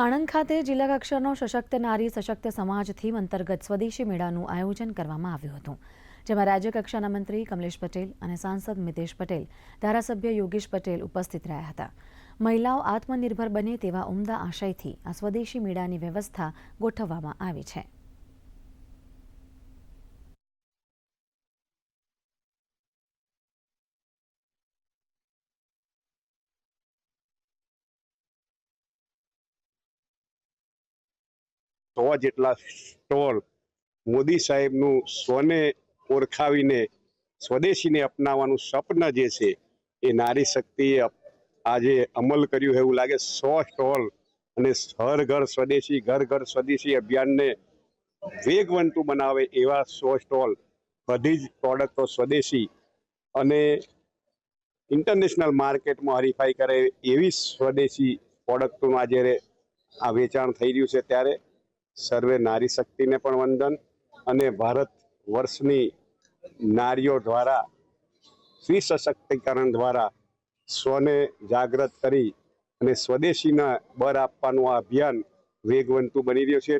આણંદ ખાતે જિલ્લા કક્ષાનો સશક્ત નારી સશક્ત સમાજ થીમ અંતર્ગત સ્વદેશી મેળાનું આયોજન કરવામાં આવ્યું હતું, જેમાં રાજ્ય કક્ષાના મંત્રી કમલેશ પટેલ અને સાંસદ મિતેશ પટેલ, ધારાસભ્ય યોગેશ પટેલ ઉપસ્થિત રહ્યા હતા. મહિલાઓ આત્મનિર્ભર બને તેવા ઉમદા આશયથી આ સ્વદેશી મેળાની વ્યવસ્થા ગોઠવવામાં આવી છે. જેટલા સ્ટોલ મોદી સાહેબનું સ્વને ઓળખાવીને સ્વદેશીને અપનાવવાનું સ્વપ્ન જે છે એ નારી શક્તિએ આજે અમલ કર્યું એવું લાગે. 100 સ્ટોલ અને હર ઘર સ્વદેશી ઘર ઘર સ્વદેશી અભિયાનને વેગવંતુ બનાવે એવા 100 સ્ટોલ, બધી જ પ્રોડક્ટો સ્વદેશી અને ઇન્ટરનેશનલ માર્કેટમાં હરીફાઈ કરે એવી સ્વદેશી પ્રોડક્ટોનું આજે આ વેચાણ થઈ રહ્યું છે. ત્યારે સર્વે નારી શક્તિને પણ વંદન અને ભારત વર્ષની નારીઓ દ્વારા સ્ત્રી સશક્તિકરણ દ્વારા સ્વને જાગૃત કરી અને સ્વદેશીના બળ આપવાનું આ અભિયાન વેગવંતુ બની રહ્યું છે.